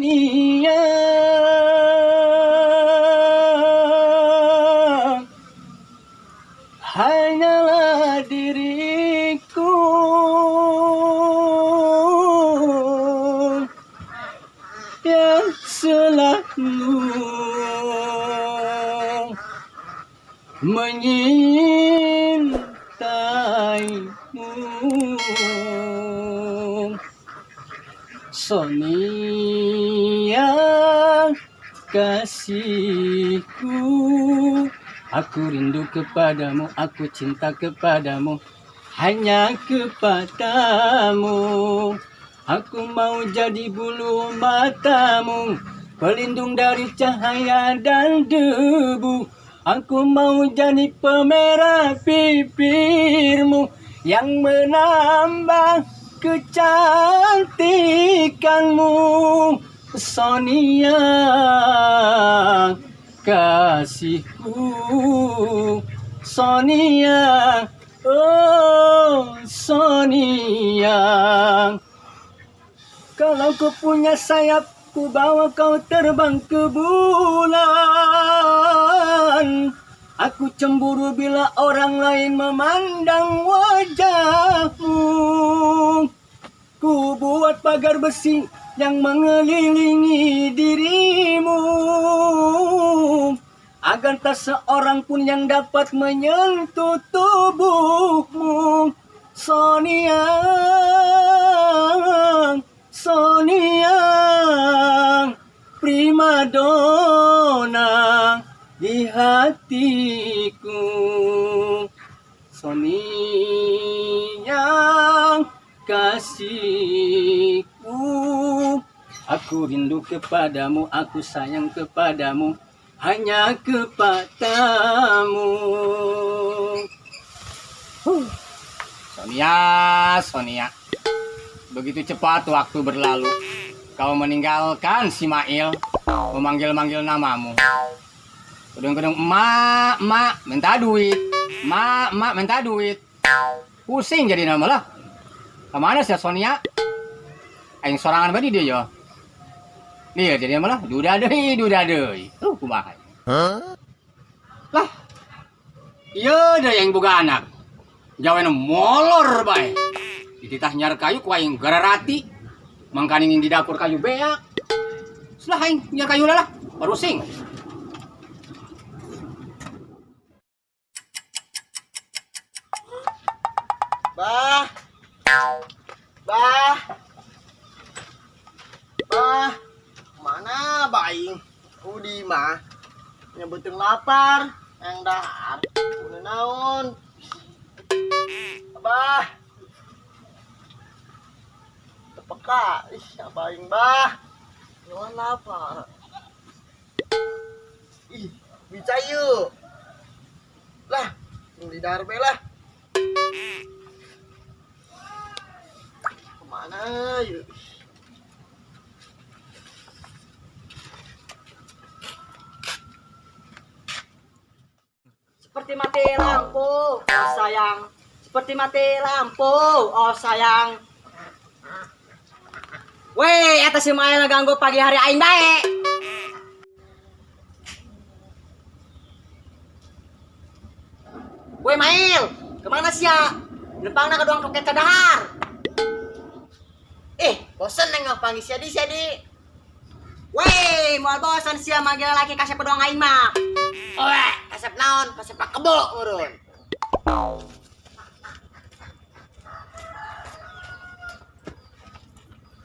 Sonia, hanyalah diriku yang selalu menyintaimu. Sonia, kasihku, aku rindu kepadamu, aku cinta kepadamu, hanya kepadamu. Aku mau jadi bulu matamu, pelindung dari cahaya dan debu. Aku mau jadi pemerah bibirmu yang menambah kecantikanmu. Sonia, kasihku. Sonia, oh Sonia, kalau kau punya sayap, ku bawa kau terbang ke bulan. Aku cemburu bila orang lain memandang wajahmu. Ku buat pagar besi yang mengelilingi dirimu, agar tak seorang pun yang dapat menyentuh tubuhmu. Sonia, Sonia, primadona di hatiku. Sonia, kasihku, aku rindu kepadamu, aku sayang kepadamu, hanya kepadamu. Sonia, Sonia, begitu cepat waktu berlalu. Kau meninggalkan si Mail, memanggil-manggil namamu. Kedung-kedung, emak, minta duit. Emak, minta duit. Pusing jadi nama lah. Kemana sih Sonia? Aing sorangan badi dia yo. Nih jadi nama lah. Duda deui. Kumaha. Lah. Iya ada yang boga anak. Jawena molor bae. Dititah nyar kayu ku aing gararati. Mangkaning di dapur kayu beak. Selah aing nyar kayu lah. Baru sing. Bah, mana baing? Udi mah nyebutin lapar, yang dahar, udah naon? Bah, tepeka, baing bah, nyawan lapar. Bisa yuk, lah, di dahar lah. Kemana yuk? Seperti mati lampu, oh sayang. Seperti mati lampu, oh sayang. Weh, eta si Mail ngeganggu pagi hari aing bae. Weh Mail, kemana sih ya? Lempangna ke doang roket kadahar. Bosen neng panggil siadi. Weh, moal bosan sia manggil laki kasep doang aing mah. Weh, kasep naon? Kasep pak kebo ngurun.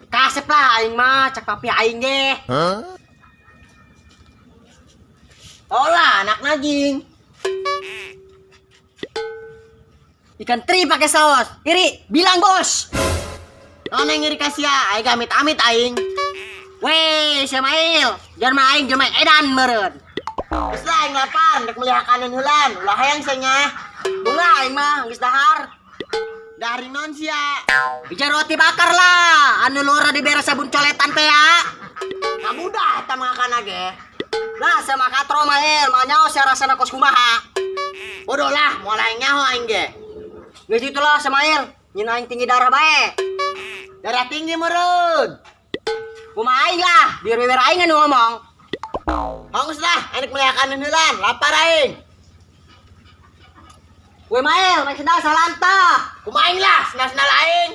Kasep lah aing mah, cak papi aing ge. Olah, anak naging. Ikan teri pakai saus. Iri, bilang bos. Nona yang ngiri kasih ya, aing amit aing. Weh, si Mail, jangan main cuma edan meren. Geus lah aing lapar, hendak melihat kanan hulan. Ulah hayang nya. Bunga aing mah geus dahar. Dari non sia. Bija roti bakar lah, anu lora dibere sabun coletan teh ya. Ngamudah eta makan ge. Lah sama katro Mail, mah nyaho sia rasana kos kumaha. Bodoh lah, moal aing nyaho aing ge. Geus itulah si Mail, nyeun aing tinggi darah bae. Darah tinggi meureun. Kumaha aing lah, biar wewer aing anu ngomong. Hongus lah, enak melihakan heula, lapar aing. Weh Mail, main sendal salanta. Kumaha aing lah, senal-senal aing.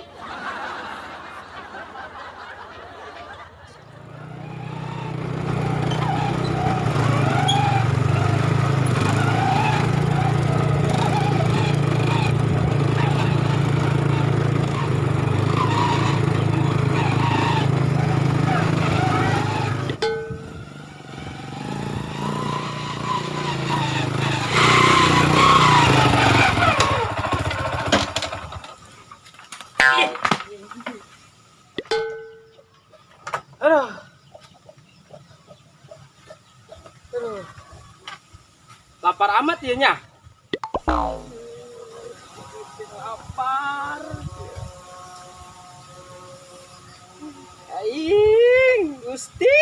Lapar amat ya nya. Lapar. Aing, Gusti.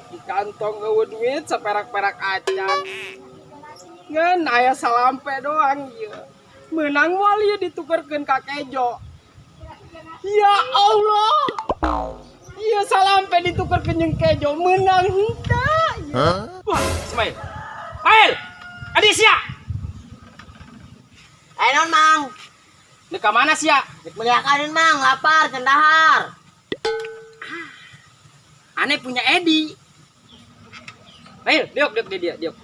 Di kantong eueuh duit saperak-perak acan. Ngan aya salampe doang ieu. Menang moal ieu ditukerkeun ka kejo. Ya Allah. Iya salampe ditukerkeun jeung kejo menang henteu. Wah, Ismail. Mail. Adi sia. Non mang, Dek ka mana sia? enak melihakan mang, lapar, cendahar. Ane punya Edi. Mail, diok di dia, diok.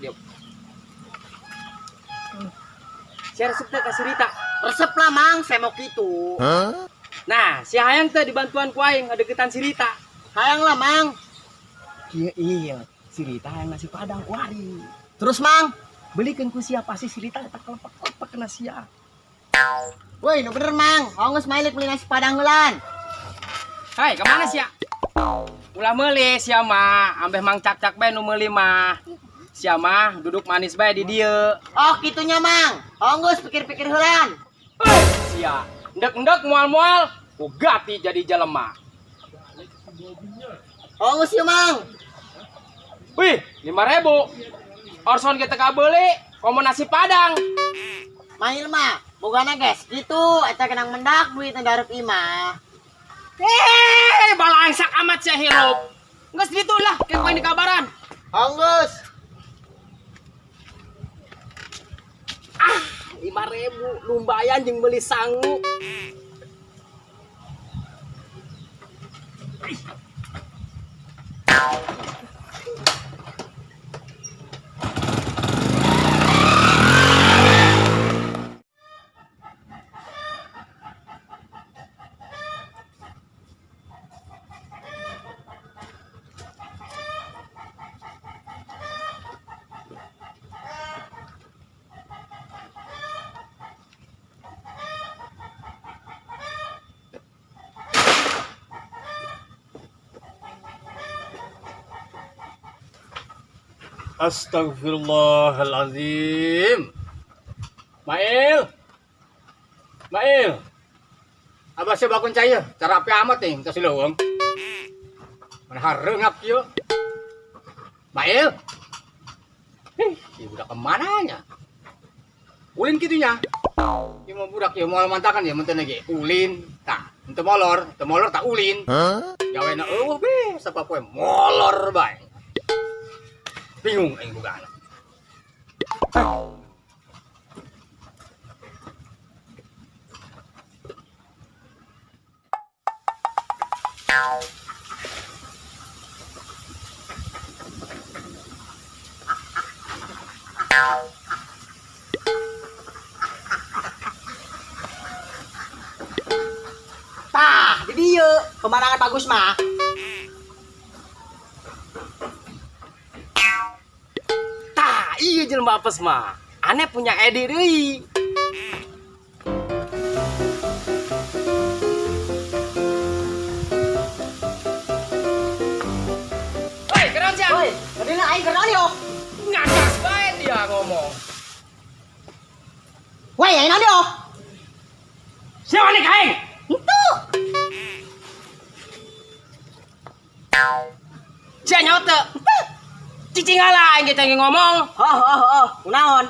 Sia resep teh kasih Rita. Resep lah mang, saya mau gitu. Nah, si hayang teh dibantuan ku aing ngadeukeutan si Rita. Hayang lah mang. Iya, si Rita yang nasi padang kuari. Terus mang, Belikan ku sia pasti si Rita tak kelepek-kelepek kena sia. woi, nu bener mang, hongus mailik beli nasi padang heulan. Hai, kemana sia? Ulah meuli sia mah, ambeh Mang Cak-cak bae nu meuli mah. Sia mah duduk manis bae di dieu. Oh, kitunya mang, hongus pikir-pikir heulan. Sia, endek-endek moal-moal, ku gati jadi jelema. Hongus yuk mang. Wih, 5.000. Orson kita kabeli, komo nasi padang. Mail mah, bogana guys, gitu, eta kenang mendak duit ngarep imah. Balangsak amat sia hirup. Geus ditu lah, kayak poin di kabaran. Hongus. 5.000 lumbayan jeung beli sangu. Astagfirullahalazim. Mail. Abah saya bakun caya, cara api amat nih, kita silawang. Mana harengap kieu. Mail. Ieu budak kemananya? Ulin kitunya. Ieu mah budak ieu moal mantakan ya menten lagi. Ulin, tah. Henteu molor tak ulin. Gawena eueuh be, sapa poe molor bae. Bingung aing boga anak. Tah, jadi yuk, pemandangan bagus mah. Iya jelema apes mah. Ane punya Edi deui. Woi, kenaon sia? Woi, kadina aing keur naon yo? Ngagas bae dia ngomong. Woi, aing naon yo? Siapa nih kaing? Itu. Sia nyaut teu? Cicing ala aing kita ngomong. Kunaon?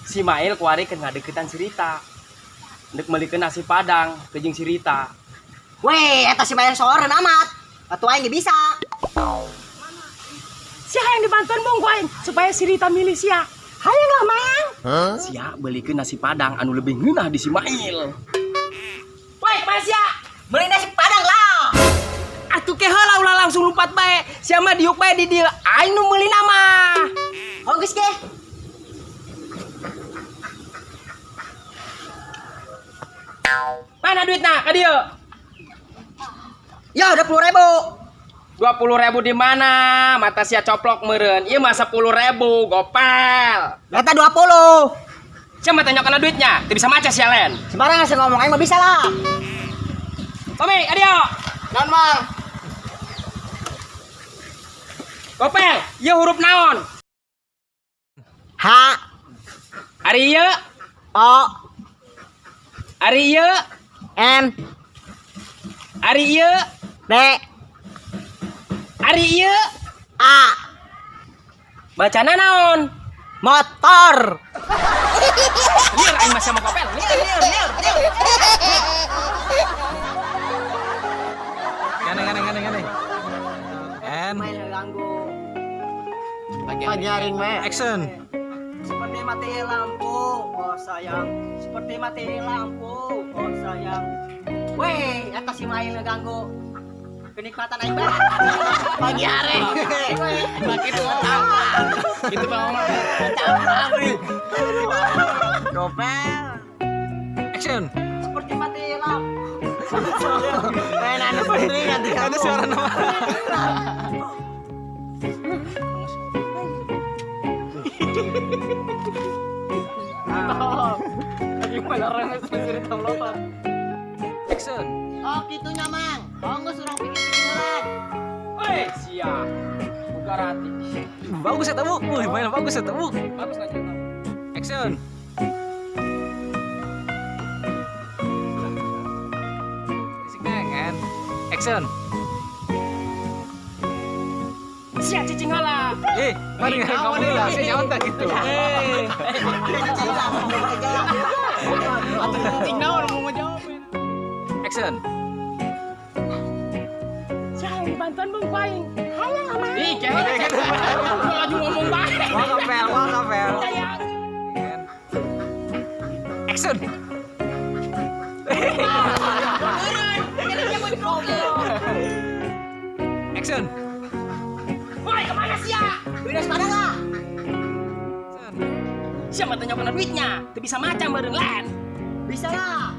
Si Mail kuari keur ngadeuketan si Rita. Ndek melikeun nasi padang ke jeung si Rita. Weh, eta si bayar soren amat. Atuh aing ge bisa. Sia yang dibantuan bong kuain supaya si Rita milih sia. Hayang lah mang. Sia belikeun nasi padang anu lebih ngeunah di si Mail. Woi, mana sia? Beli nasi padang lah. Atuh ke heula ulah langsung lompat bae. Sia mah diuk bae di dieu. Aing nu meuli nama. Oh geus ge. Mana duitna ka dieu? Ya, 20.000. 20.000 di mana? Mata sia coplok meureun. Ieu mah 10.000 gopel. Eta 20. Sia mah tanyakeun duitnya, teu bisa maca sia len. Sembarangan saya ngomong aing mah bisa lah. Tommy, adio. Naon, Mang? Gopel, ieu huruf naon? H Ari ieu, O ari ieu, N ari ieu, D ari ieu. A. Bacana naon? Motor. Lieur aing mah sama Gopel. Lieur. Gandeng. And Main ganggu. Pajaring mah. action. Seperti mati lampu, oh sayang. Seperti mati lampu, oh sayang. Weh, eta si main ngeganggu. Kenikmatan aing bae. Pagi hari. Begitu tahu. Gitu Bang. Gopel. Action. Seperti mati lampu. Mainan penting nanti Ada suara nama. Action. Oh gitunya Mang. Oh geus urang pikir-pikiran. Weh, sia. Buka rati. Bagus ya tamu. Wih, main bagus ya tamu. Bagus aja tahu. Action. Musiknya kan. Action. Sia cicing heula. Mari kamu lah. Saya jawab tak gitu. Cicing naon mau ngejawab. Action. Sia yang dibantuan bang paing. Hayang lah mang. Ih, kayak lagi ngomong bae. Wah kapel. Action. Action. Woi, kemana sia? Beli nasi padang lah. Action. Sia mah tanya kena duitnya, teu bisa maca meureun lan. Bisa lah.